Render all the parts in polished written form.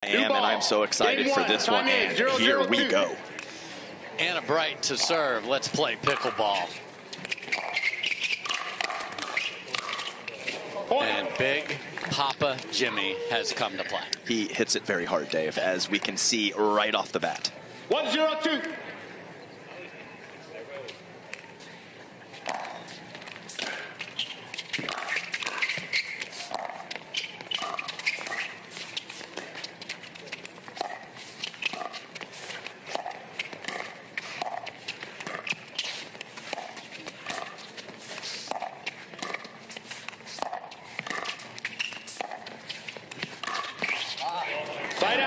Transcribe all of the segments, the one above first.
And I'm so excited for this one, and here we go. Anna Bright to serve. Let's play pickleball. And Big Papa Jimmy has come to play. He hits it very hard, Dave, as we can see right off the bat. 1-0-2.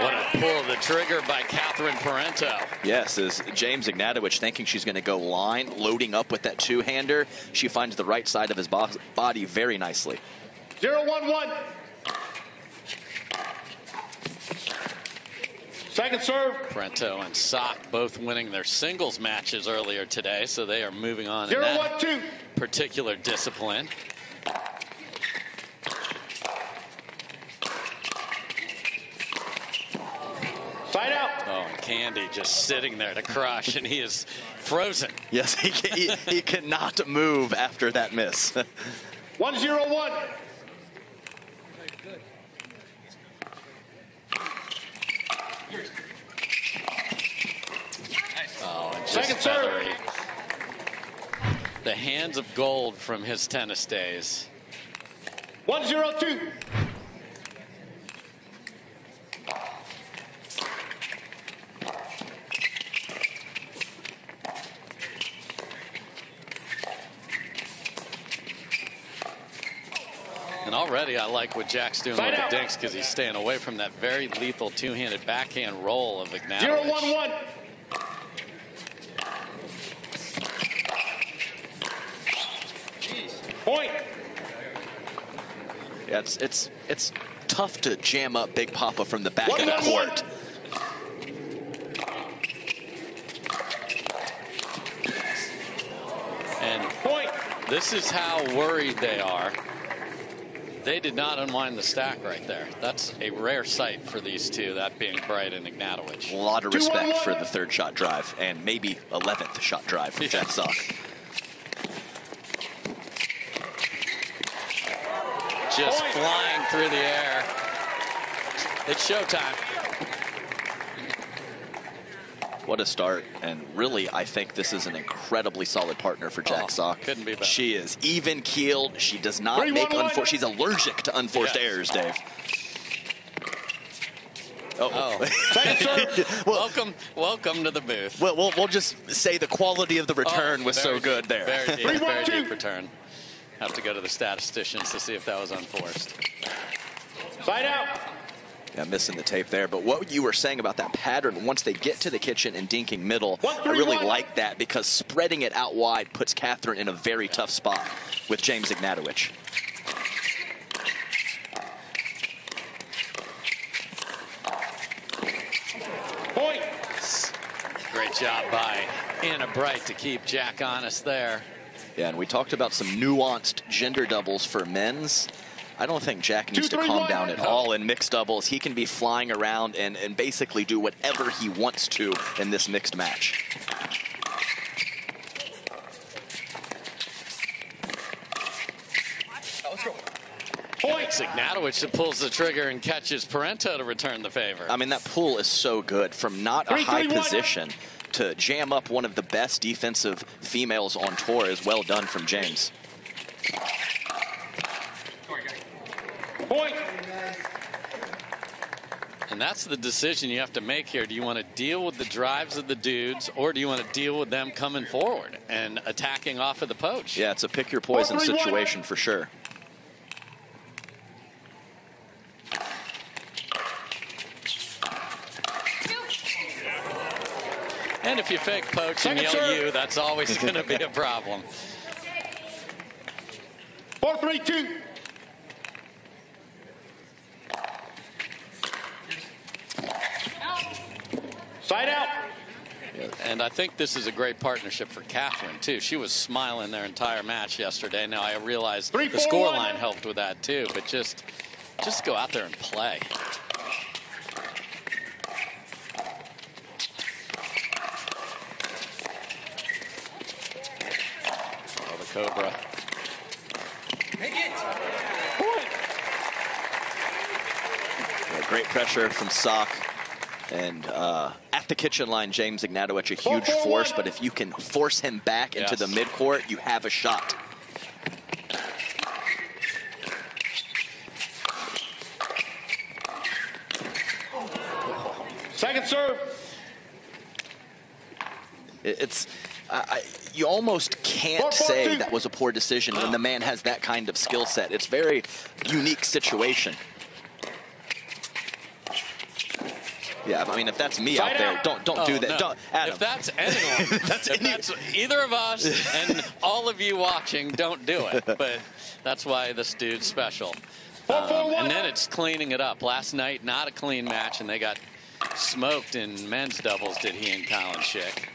What a pull of the trigger by Parenteau. Yes, as James Ignatowich thinking she's going to go line, loading up with that two-hander. She finds the right side of his body very nicely. 0-1-1. Second serve. Parenteau and Sock both winning their singles matches earlier today, so they are moving on in 0-1-2. particular discipline. Side out. Oh, and Candy just sitting there to crush, and he is frozen. Yes, he cannot move after that miss. 1-0-1. Oh, and just Second serve. feathery. The hands of gold from his tennis days. 1-0-2. And already I like what Jack's doing with the dinks because he's staying away from that very lethal two-handed backhand roll of Ignatowich. 0-1-1. Point. Yeah, it's tough to jam up Big Papa from the back of the court. And point. This is how worried they are. They did not unwind the stack right there. That's a rare sight for these two, that being Bright and Ignatowich. A lot of respect for the third shot drive, and maybe 11th shot drive from Jack Sock. Just flying through the air. It's showtime. What a start, and really I think this is an incredibly solid partner for Jack Sock. Couldn't be better. She is even keeled. She does not make unforced. She's allergic to unforced errors, Dave. Welcome to the booth. Well, we'll just say the quality of the return was so good there. Very deep return. Have to go to the statisticians to see if that was unforced. Side out. Yeah, missing the tape there. But what you were saying about that pattern, once they get to the kitchen and dinking middle, I really like that because spreading it out wide puts Catherine in a very tough spot with James Ignatowich. Point. Great job by Anna Bright to keep Jack honest there. Yeah, and we talked about some nuanced gender doubles for men's. I don't think Jack needs to calm down at all in mixed doubles. He can be flying around and basically do whatever he wants to in this mixed match. Points. Ignatowich that pulls the trigger and catches Parenteau to return the favor. I mean, that pull is so good. From not a high position to jam up one of the best defensive females on tour is well done from James. Point. And that's the decision you have to make here. Do you want to deal with the drives of the dudes, or do you want to deal with them coming forward and attacking off of the poach? Yeah, it's a pick your poison situation for sure. And if you fake poach and yell you, that's always going to be a problem. 4-3-2. Side out. And I think this is a great partnership for Catherine, too. She was smiling their entire match yesterday. Now, I realize the scoreline helped with that, too. But just go out there and play. Cobra. Point. Yeah, great pressure from Sock. And at the kitchen line, James Ignatowich, a huge force, but if you can force him back into the midcourt, you have a shot. Second serve. You almost can't say that was a poor decision when the man has that kind of skill set. It's a very unique situation. Yeah, I mean, if that's me out there, don't do that. No. Don't, Adam. If that's anyone, if that's either of us and all of you watching, don't do it. But that's why this dude's special. And then it's cleaning it up. Last night, not a clean match, and they got smoked in men's doubles, did he and Colin Schick.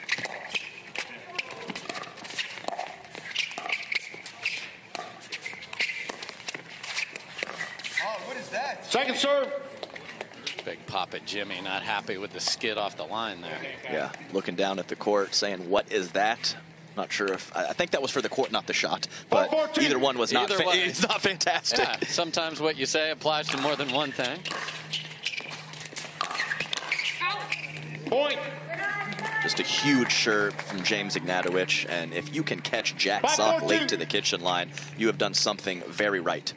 Oh, what is that? Second serve. Big pop at Jimmy, not happy with the skid off the line there. Yeah, looking down at the court, saying, "What is that?" Not sure if I think that was for the court, not the shot. But either one was not. It's not fantastic. Yeah, sometimes what you say applies to more than one thing. Point. Just a huge serve from James Ignatowich, and if you can catch Jack Sock late to the kitchen line, you have done something very right.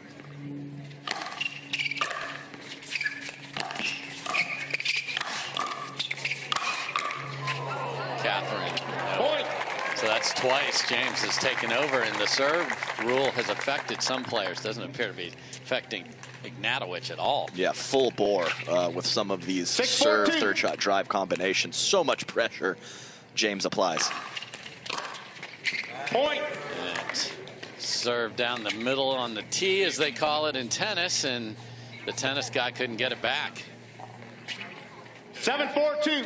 So that's twice James has taken over, and the serve rule has affected some players. Doesn't appear to be affecting Ignatowich at all. Yeah, full bore with some of these serve, third shot, drive combinations. So much pressure James applies. Point. And serve down the middle on the tee, as they call it in tennis, and the tennis guy couldn't get it back. 7-4-2.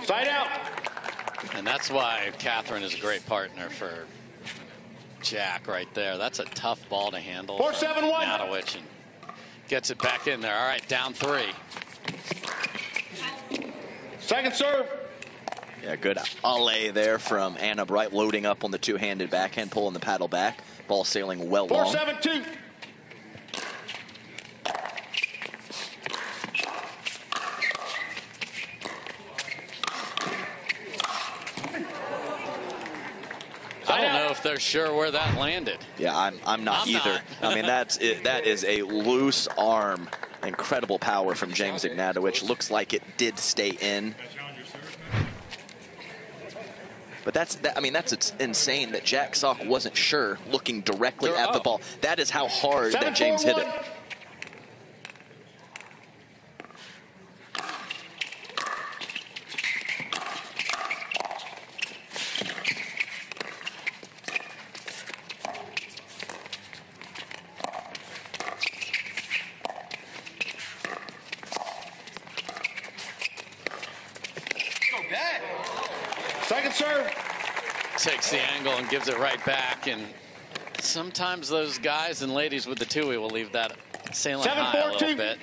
Side out. And that's why Catherine is a great partner for Jack right there. That's a tough ball to handle. 4-7-1. Ignatowich, and gets it back in there. All right, down 3. Second serve. Yeah, good alley there from Anna Bright, loading up on the two-handed backhand, pulling the paddle back. Ball sailing well long. 4-7-2. I don't know if they're sure where that landed. Yeah, I'm not either. I mean, that's it. That is a loose arm. Incredible power from James Ignatowich. Looks like it did stay in. But that's insane that Jack Sock wasn't sure looking directly at the ball. That is how hard that James hit it. Second serve. Takes the angle and gives it right back. And sometimes those guys and ladies with the two-way will leave that sailing high a little bit.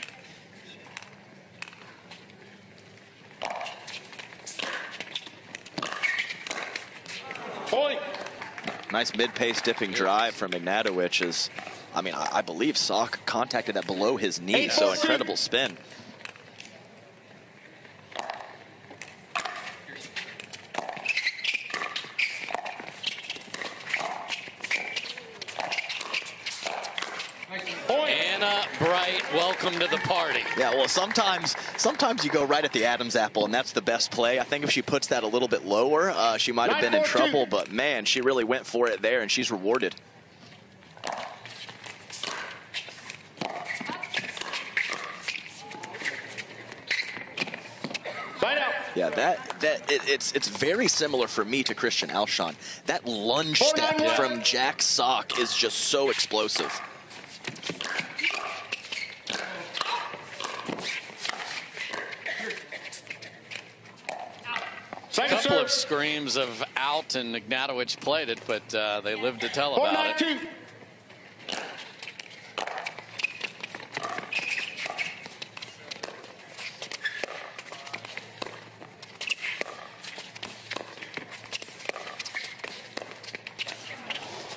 Point. Nice mid-pace dipping drive from Ignatowich. I believe Sock contacted that below his knee, so incredible spin. Anna Bright, welcome to the party. Yeah, well, sometimes you go right at the Adam's apple, and that's the best play. I think if she puts that a little bit lower, she might have been in trouble, but man, she really went for it there, and she's rewarded. Yeah, it's very similar for me to Christian Alshon. That lunge step from Jack Sock is just so explosive. A couple of screams of out, and Ignatowich played it, but they lived to tell about it.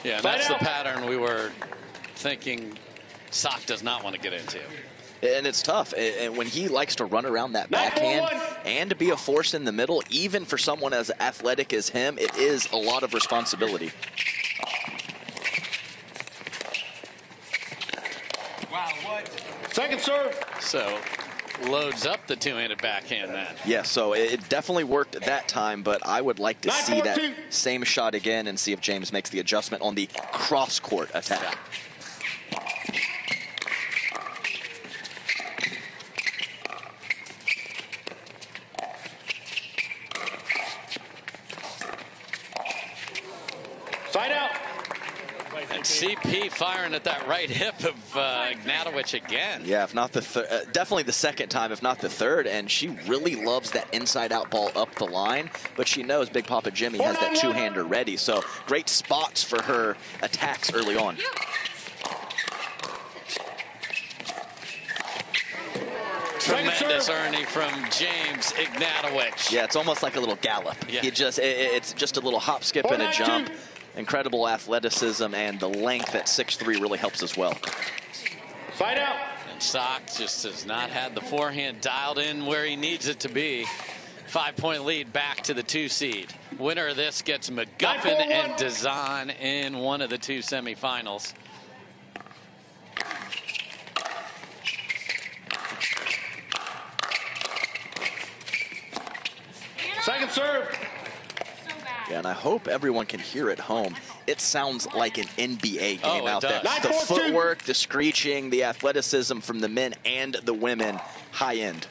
Yeah, and that's the pattern we were thinking Sock does not want to get into. And it's tough. And when he likes to run around that backhand and to be a force in the middle, even for someone as athletic as him, it is a lot of responsibility. Wow, what? Second serve. So loads up the two-handed backhand then. Yeah, so it definitely worked that time, but I would like to see that same shot again and see if James makes the adjustment on the cross-court attack. Side out. And CP firing at that right hip of Ignatowich again. Yeah, if not the definitely the second time, if not the third. And she really loves that inside-out ball up the line, but she knows Big Papa Jimmy has that two-hander ready. So great spots for her attacks early on. Tremendous Ernie from James Ignatowich. Yeah, it's almost like a little gallop. Yeah. It's just a little hop, skip, and a jump. Incredible athleticism, and the length at 6'3" really helps as well. Side out. And Sock just has not had the forehand dialed in where he needs it to be. 5-point lead back to the 2 seed. Winner of this gets McGuffin and Dazan in one of the 2 semifinals. Second serve. Yeah, and I hope everyone can hear at home. It sounds like an NBA game out there. The footwork, the screeching, the athleticism from the men and the women, high end.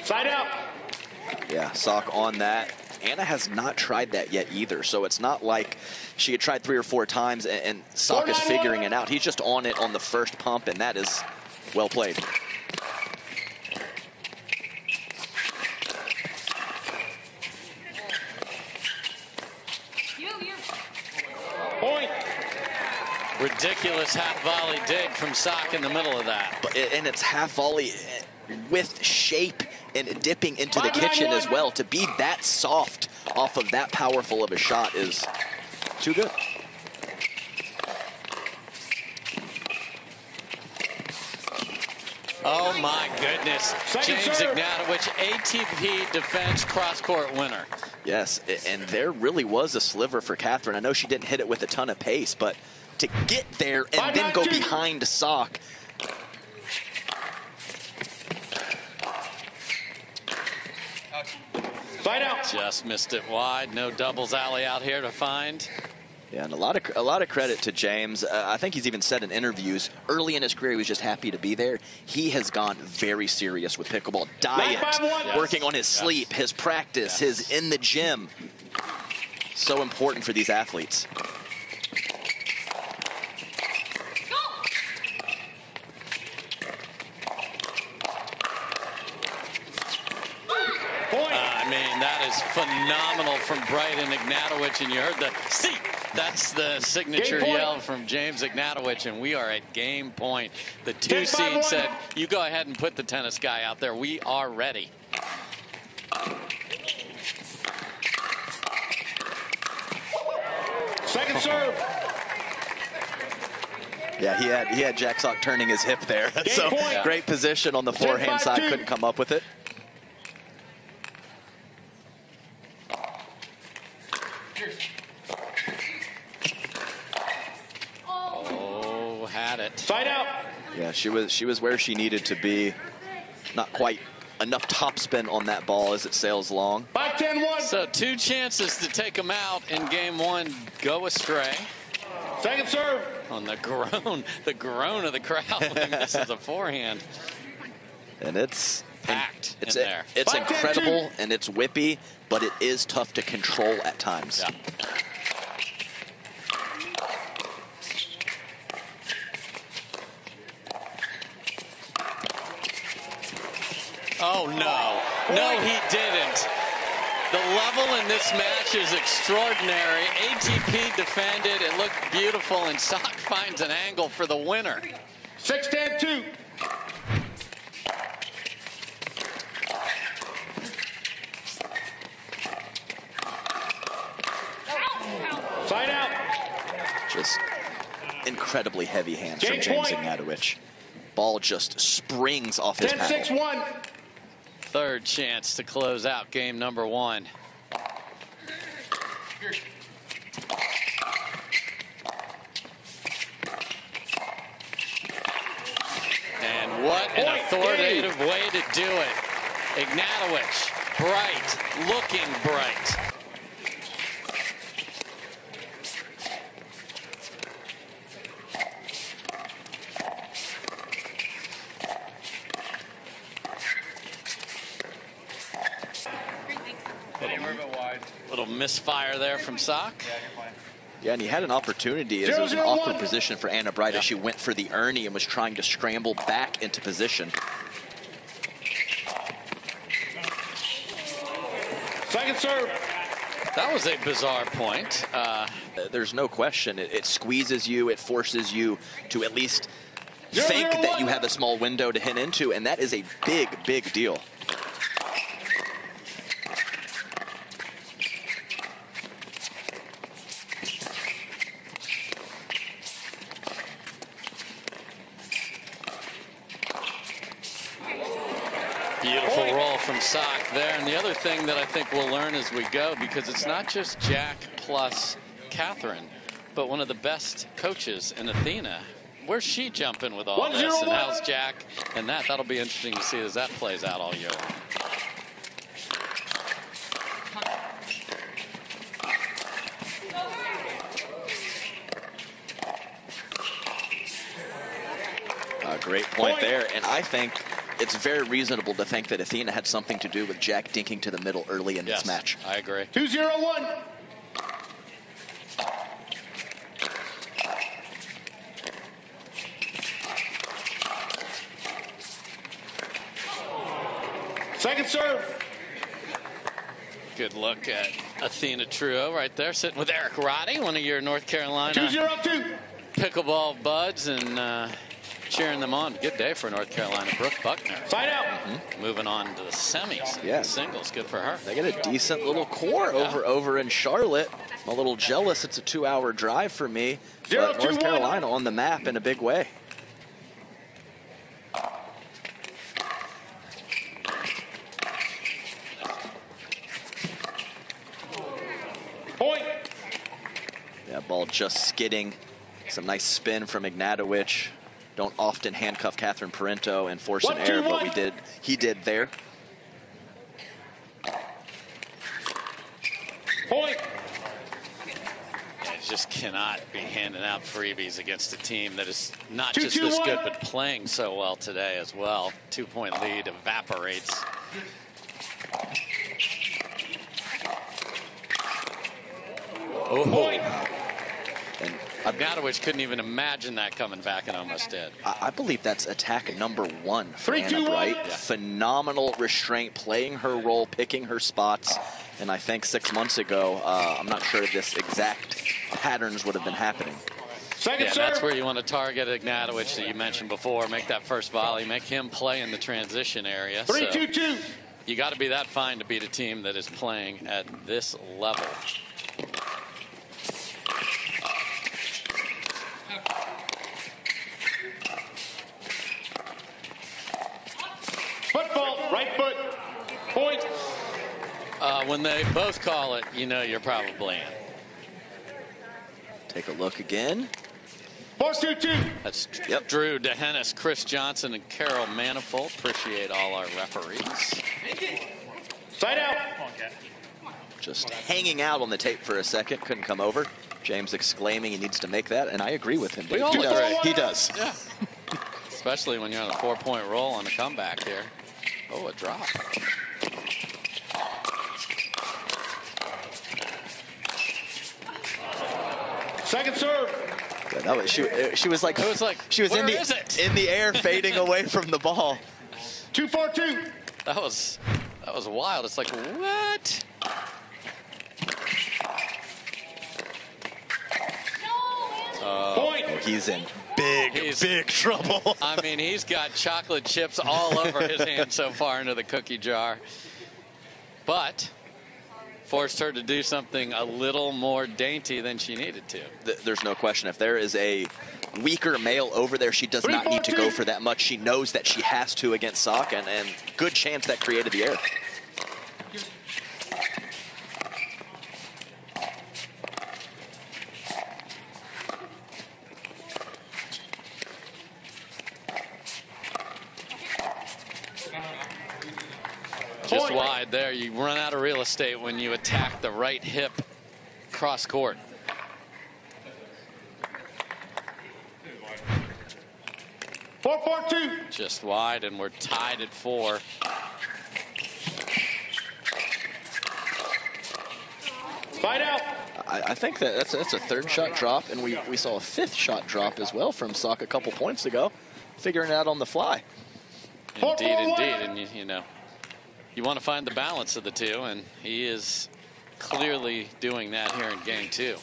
Side out. Yeah, Sock on that. Anna has not tried that yet either, so it's not like she had tried 3 or 4 times and Sock is figuring it out. He's just on it on the first pump, and that is well played. Point. Ridiculous half volley dig from Sock in the middle of that. And it's half volley with shape and dipping into the kitchen as well. To be that soft off of that powerful of a shot is too good. Oh my goodness. James Ignatowich, ATP Defense cross-court winner. Yes, and there really was a sliver for Catherine. I know she didn't hit it with a ton of pace, but to get there and then go behind Sock. Side out. Just missed it wide. No doubles alley out here to find. Yeah, and a lot of credit to James. I think he's even said in interviews early in his career he was just happy to be there. He has gone very serious with pickleball. Diet, working on his sleep, his practice, his in the gym. So important for these athletes. I mean, that is phenomenal from Brighton Ignatowich, and you heard the "see." That's the signature yell from James Ignatowich, and we are at game point. The 2 seed said, "You go ahead and put the tennis guy out there. We are ready." Second serve. Yeah, he had Jack Sock turning his hip there. So great position on the forehand side. Couldn't come up with it. Oh, had it. Side out. Yeah, she was where she needed to be. Not quite enough topspin on that ball as it sails long. 5-10-1. So 2 chances to take him out in game 1 go astray. Second serve. On the groan of the crowd when he misses a forehand. And it's packed in there. It's incredible and it's whippy, but it is tough to control at times. Yeah. Oh, no. No, he didn't. The level in this match is extraordinary. ATP defended. It looked beautiful, and Sock finds an angle for the winner. 6-10-2. just incredibly heavy hands from James Ignatowich. Ball just springs off his paddle. 10-6-1. Third chance to close out game number 1. And what an authoritative way to do it. Ignatowich, bright, looking bright. Little misfire there from Sock. Yeah, and he had an opportunity as it was an awkward position for Anna Bright as she went for the Ernie and was trying to scramble back into position. Second serve. That was a bizarre point. There's no question. It squeezes you. It forces you to at least think that you have a small window to hit into, and that is a big, big deal. Beautiful roll from Sock there. And the other thing that I think we'll learn as we go, because it's not just Jack plus Catherine, but one of the best coaches in Athena. Where's she jumping with all this? And how's Jack? And that'll be interesting to see as that plays out all year long. Great point there. And I think it's very reasonable to think that Athena had something to do with Jack dinking to the middle early in this match. I agree. 2-0-1. Second serve. Good look at Athena Truo right there, sitting with Eric Roddy, one of your North Carolina 2-0-2. pickleball buds, and cheering them on. Good day for North Carolina. Brooke Buckner. Side out. Moving on to the semis. Yeah. Singles. Good for her. They get a decent little core over in Charlotte. I'm a little jealous. It's a 2-hour drive for me. But North Carolina on the map in a big way. Point. Yeah, ball just skidding. Some nice spin from Ignatowich. Don't often handcuff Catherine Parenteau and force an error, but he did there. Point. You just cannot be handing out freebies against a team that is not just this good, but playing so well today as well. 2-point lead evaporates. Point. And Ignatowich couldn't even imagine that coming back and almost did. I believe that's attack number 1 for Anna Bright. Yeah. Phenomenal restraint, playing her role, picking her spots. And I think 6 months ago, I'm not sure this exact patterns would have been happening. Second serve. That's where you want to target Ignatowich that you mentioned before. Make that first volley, make him play in the transition area. 3-2-2. You got to be that fine to beat a team that is playing at this level. Foot fault, right foot. Point. When they both call it, you know you're probably in. Take a look again. 4-2-2. That's Drew DeHennis, Chris Johnson, and Carol Manifold. Appreciate all our referees. Side out. Just hanging out on the tape for a second. Couldn't come over. James exclaiming he needs to make that, and I agree with him. We all agree. He does. Yeah. Especially when you're on a 4-point roll on the comeback here. Oh, a drop. Second serve. Yeah, that was, she was like, she was in the air fading away from the ball. 2-4-2. That was wild. It's like, what? Point. Oh, he's in big trouble. I mean, he's got chocolate chips all over his hand so far into the cookie jar. But forced her to do something a little more dainty than she needed to. There's no question. If there is a weaker male over there, she does not need to go for that much. She knows that she has to against Sock, and good chance that created the error. Just wide there. You run out of real estate when you attack the right hip cross court. Four, 4-2. Just wide, and we're tied at 4. Side out. I think that's a third shot drop, and we saw a 5th shot drop as well from Sock a couple points ago, figuring it out on the fly. Indeed, indeed, and you know, you want to find the balance of the two, and he is clearly doing that here in game 2.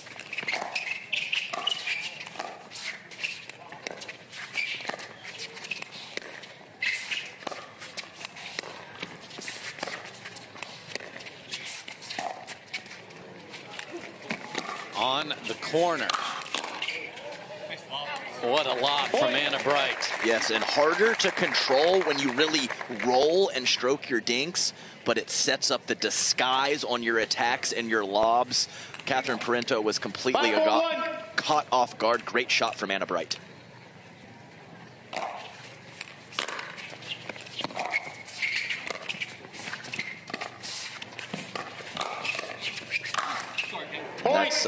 On the corner. What a lob from Anna Bright. Yes, and harder to control when you really roll and stroke your dinks, but it sets up the disguise on your attacks and your lobs. Catherine Parenteau was completely caught off guard. Great shot from Anna Bright. That's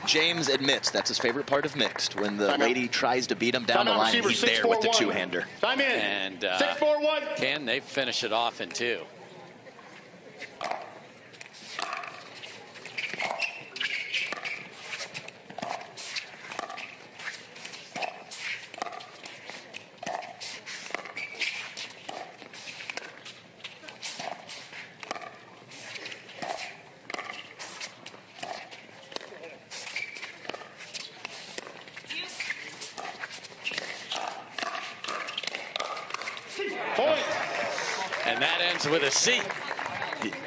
James admits that's his favorite part of mixed. When the lady tries to beat him down the line, he's there with the two-hander. Time in. And 6-4-1. Can they finish it off in 2? And that ends with a C.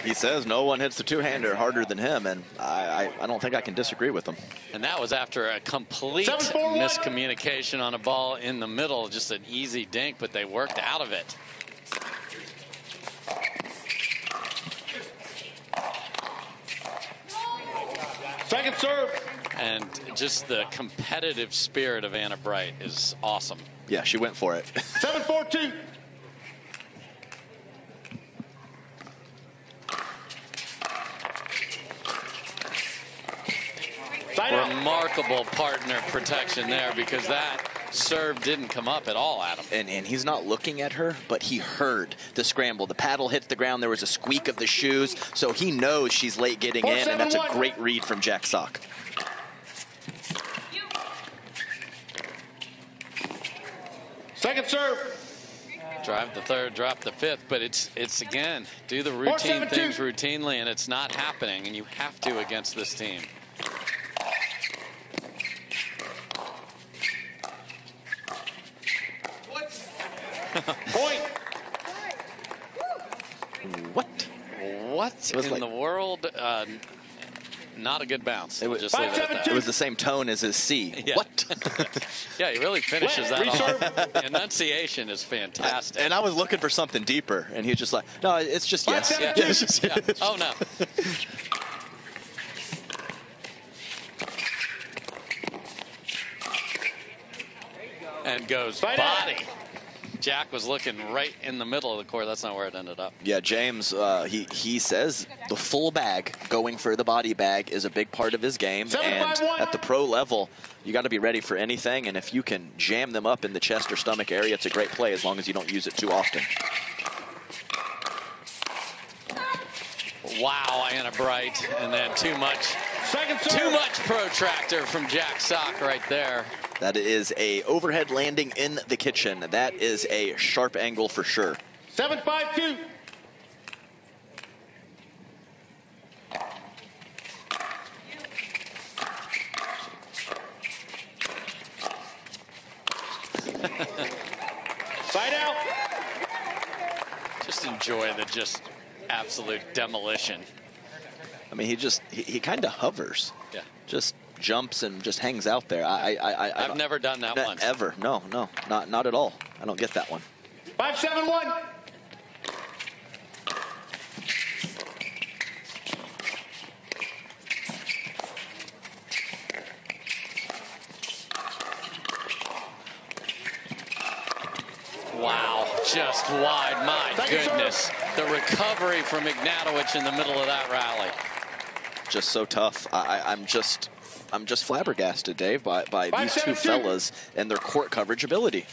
He says no one hits the two-hander harder than him, and I don't think I can disagree with him. And that was after a complete miscommunication on a ball in the middle. Just an easy dink, but they worked out of it. Second serve. And just the competitive spirit of Anna Bright is awesome. Yeah, she went for it. 7-4-2. Remarkable partner protection there, because that serve didn't come up at all, Adam. And he's not looking at her, but he heard the scramble. The paddle hits the ground. There was a squeak of the shoes, so he knows she's late getting in, and that's a great read from Jack Sock. Second serve. Drive the third, drop the 5th, but it's again, do the routine things routinely, and it's not happening, and you have to against this team. Point. What in the world? Not a good bounce. It was just leave it at that. It was the same tone as his C. Yeah. What? Yeah, he really finishes that off. Enunciation is fantastic. And I was looking for something deeper, and he's just like, no, it's just yes. Yeah. Yeah, it's just, yeah. Oh, no. And goes body. Jack was looking right in the middle of the court. That's not where it ended up. Yeah, James, he says the full bag, going for the body bag, is a big part of his game. And at the pro level, you got to be ready for anything. And if you can jam them up in the chest or stomach area, it's a great play as long as you don't use it too often. Wow, Anna Bright. And then too much protractor from Jack Sock right there. That is a overhead landing in the kitchen. That is a sharp angle for sure. 7-5-2. Side out. Just enjoy the absolute demolition I mean, he kind of hovers. Yeah. Just jumps and just hangs out there. I've never done that once. Ever. No, not at all. I don't get that one. 5-7-1. Wow, just wide. My goodness. The recovery from Ignatowich in the middle of that rally. Just so tough. I'm just flabbergasted, Dave, by these two fellas and their court coverage ability.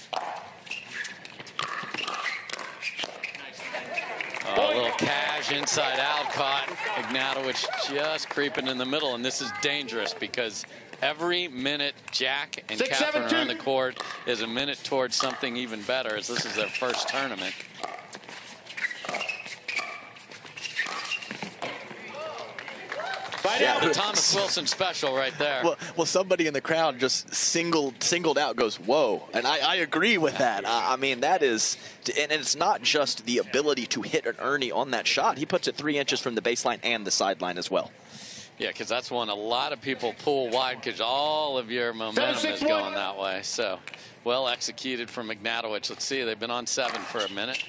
A little cash inside out caught. Ignatowich just creeping in the middle, and this is dangerous because every minute Jack and Catherine are on the court is a minute towards something even better, as this is their first tournament. Yeah, the Thomas Wilson special right there. Well, somebody in the crowd just singled out, goes, whoa. And I agree with that. I mean, that is, and it's not just the ability to hit an Ernie on that shot. He puts it 3 inches from the baseline and the sideline as well. Yeah, because that's one a lot of people pull wide because all of your momentum is going that way. So, well executed from Ignatowich. Let's see, they've been on 7 for a minute.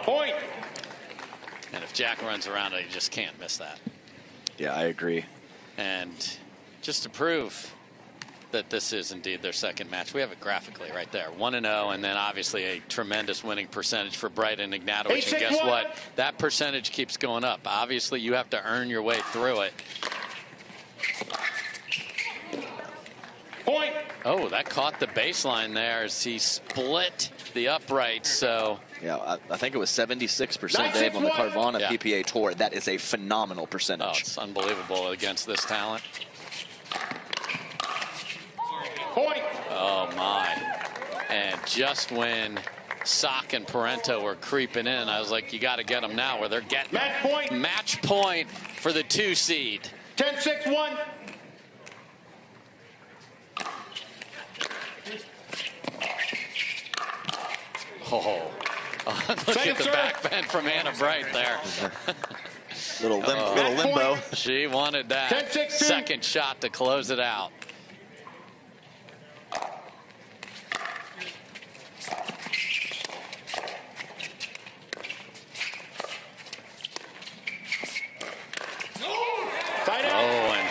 Point. And if Jack runs around it, you just can't miss that. Yeah, I agree. And just to prove that this is indeed their second match, we have it graphically right there. 1-0, and then obviously a tremendous winning percentage for Bright and Ignatowich. And guess what? That percentage keeps going up. Obviously, you have to earn your way through it. Point. Oh, that caught the baseline there as he split the upright. So yeah, I think it was 76%, Dave, on the Carvana PPA Tour. That is a phenomenal percentage. Oh, it's unbelievable against this talent. Point. Oh, my. And just when Sock and Parenteau were creeping in, I was like, you got to get them now where they're getting match point. Match point for the 2 seed. 10-6-1. Oh, look at the back bend from Anna Bright there. little limbo. She wanted that second shot to close it out. Oh, and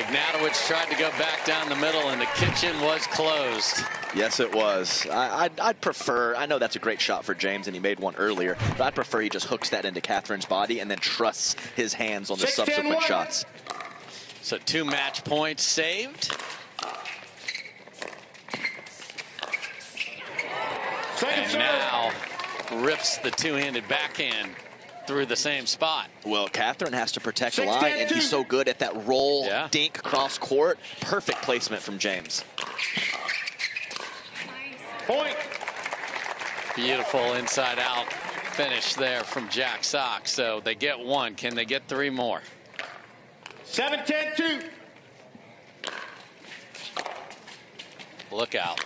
Ignatowich tried to go back down the middle, and the kitchen was closed. Yes, it was. I'd prefer, I know that's a great shot for James, and he made one earlier, but I'd prefer he just hooks that into Catherine's body and then trusts his hands on the subsequent shots. So 2 match points saved. And now rips the 2-handed backhand through the same spot. Well, Catherine has to protect the line, and he's so good at that roll, dink, cross court. Perfect placement from James. Point. Beautiful inside out finish there from Jack Sock. So they get 1. Can they get 3 more? 7-10-2. Look out.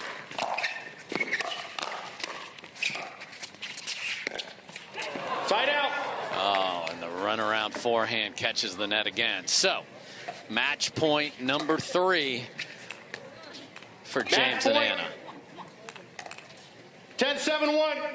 Side out. Oh, and the runaround forehand catches the net again. So match point number 3 for James and Anna. 10-7-1.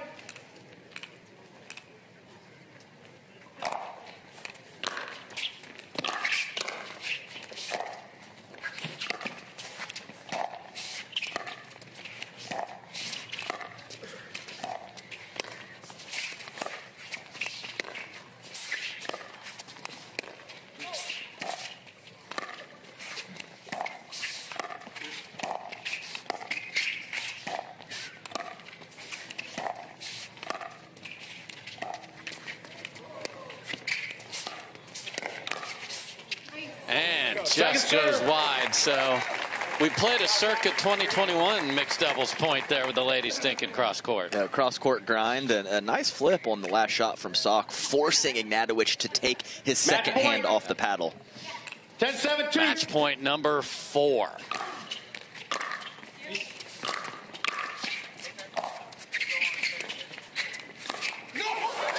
Just goes wide, so We played a circa 2021 mixed doubles point there with the ladies thinking cross court. Cross court grind and a nice flip on the last shot from Sock, forcing Ignatowich to take his second hand off the paddle. 10-7-2. Match point number 4.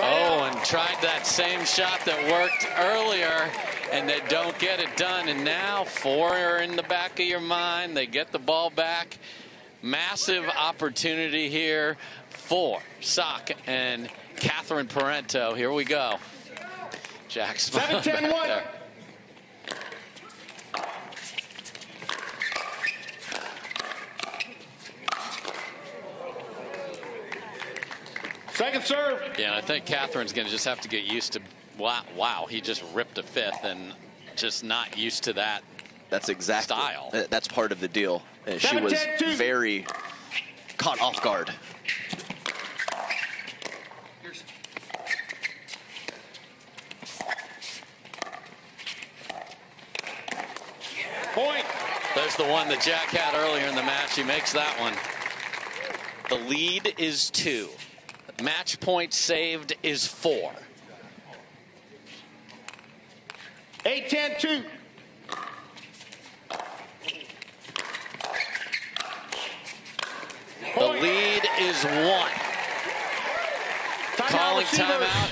Oh, and tried that same shot that worked earlier, and they don't get it done. And now 4 are in the back of your mind. They get the ball back. Massive opportunity here for Sock and Catherine Parenteau. Here we go. Jack's 7-10-1. Second serve. Yeah, I think Catherine's going to just have to get used to, wow, he just ripped a fifth and just not used to that. That's exactly style. That's part of the deal. She was very caught off guard. Point. There's the one that Jack had earlier in the match. He makes that one. The lead is 2. Match point saved is 4. 8-10-2. The lead is 1. Calling timeout.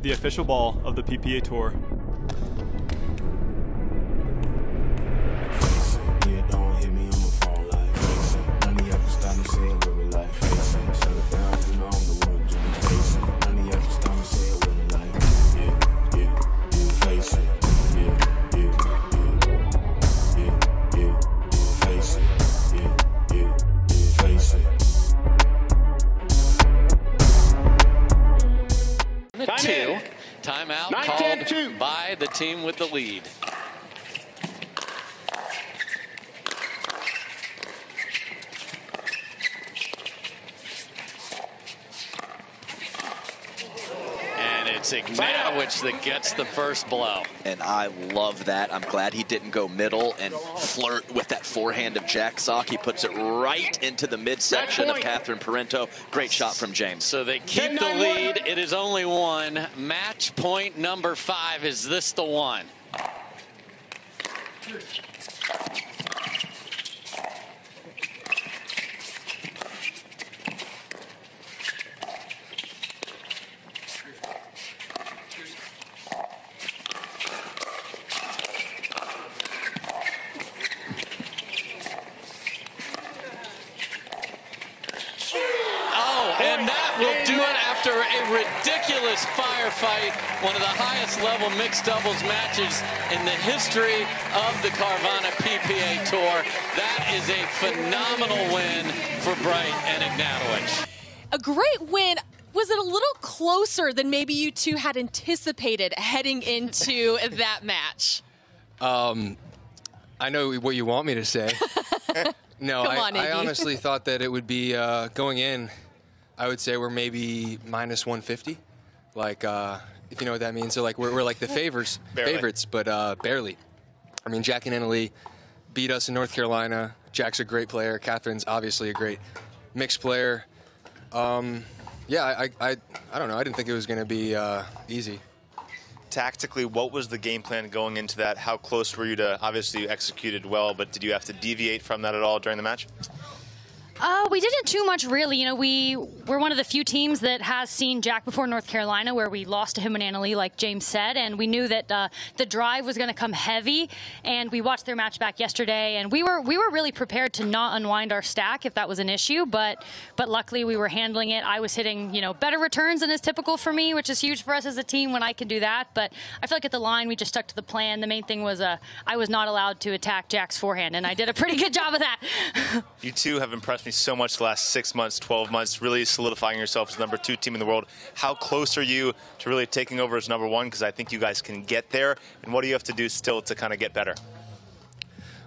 The official ball of the PPA Tour. Timeout called by the team with the lead. And it's Ignatowich that gets the first blow. And I love that. I'm glad he didn't go middle and flirt with that forehand of Jack Sock. He puts it right into the midsection of Catherine Parenteau. Great shot from James. So they keep the lead. It is only 1. Match point number 5. Is this the one? After a ridiculous firefight, one of the highest level mixed doubles matches in the history of the Carvana PPA Tour. That is a phenomenal win for Bright and Ignatowich. A great win. Was it a little closer than maybe you two had anticipated heading into that match? I know what you want me to say. No, I honestly thought that it would be going in. I would say we're maybe minus 150, like if you know what that means. So like we're like the favorites, but barely. I mean, Jack and Annalie beat us in North Carolina. Jack's a great player. Catherine's obviously a great mixed player. Yeah, I don't know. I didn't think it was going to be easy. Tactically, what was the game plan going into that? How close were you to, obviously you executed well, but did you have to deviate from that at all during the match? We didn't too much, really. You know, we're one of the few teams that has seen Jack before North Carolina, where we lost to him and Annalie, like James said, and we knew that the drive was going to come heavy. And we watched their match back yesterday, and we were really prepared to not unwind our stack if that was an issue. But luckily, we were handling it. I was hitting, you know, better returns than is typical for me, which is huge for us as a team when I can do that. But I feel like at the line, we just stuck to the plan. The main thing was I was not allowed to attack Jack's forehand, and I did a pretty good job of that. You two have impressed me so much the last 6 months, 12 months, really solidifying yourself as the #2 team in the world. How close are you to really taking over as #1? Because I think you guys can get there. And what do you have to do still to kind of get better?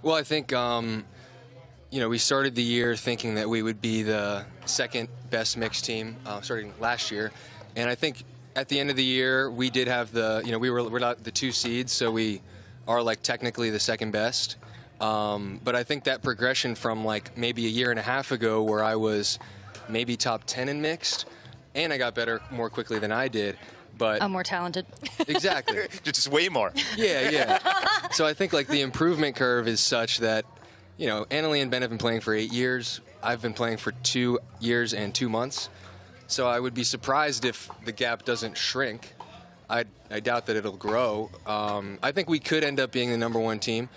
Well, I think, you know, we started the year thinking that we would be the second best mixed team starting last year. And I think at the end of the year, we did have the, you know, we're not the 2 seeds, so we are like technically the second best. But I think that progression from like maybe a year and a half ago where I was maybe top 10 in mixed, and I got better more quickly than I did. But I'm more talented. Exactly. Just way more. Yeah. So I think like the improvement curve is such that, you know, Annalie and Ben have been playing for 8 years. I've been playing for 2 years and 2 months. So I would be surprised if the gap doesn't shrink. I doubt that it'll grow. I think we could end up being the #1 team.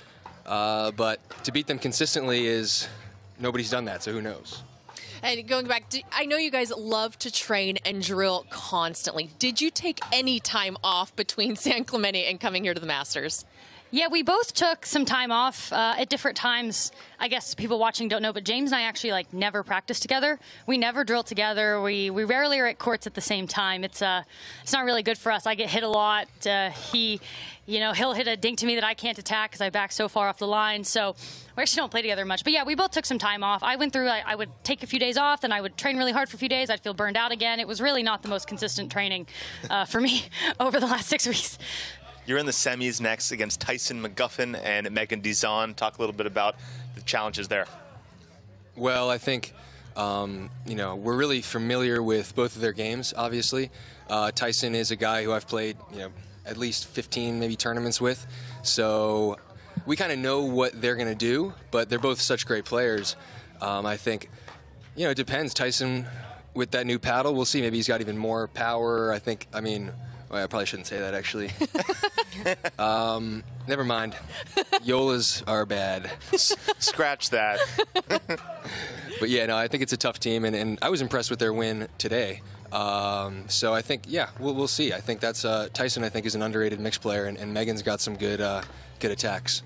But to beat them consistently is nobody's done that, so who knows? And going back, I know you guys love to train and drill constantly. Did you take any time off between San Clemente and coming here to the Masters? Yeah, we both took some time off at different times. I guess people watching don't know, but James and I actually never practiced together. We never drill together. We rarely are at courts at the same time. It's not really good for us. I get hit a lot. He'll hit a dink to me that I can't attack because I back so far off the line. So we actually don't play together much. But yeah, we both took some time off. I went through, I would take a few days off, then I would train really hard for a few days. I'd feel burned out again. It was really not the most consistent training for me over the last 6 weeks. You're in the semis next against Tyson McGuffin and Megan Dizon. Talk a little bit about the challenges there. Well, I think, we're really familiar with both of their games, obviously. Tyson is a guy who I've played, at least 15 maybe tournaments with. So we kind of know what they're going to do, but they're both such great players. I think, it depends. Tyson, with that new paddle, we'll see. Maybe he's got even more power. I probably shouldn't say that, actually. Never mind. Yolas are bad. Scratch that. But yeah, no, I think it's a tough team, and I was impressed with their win today. So I think, we'll see. I think that's Tyson. I think is an underrated mixed player, and Megan's got some good attacks.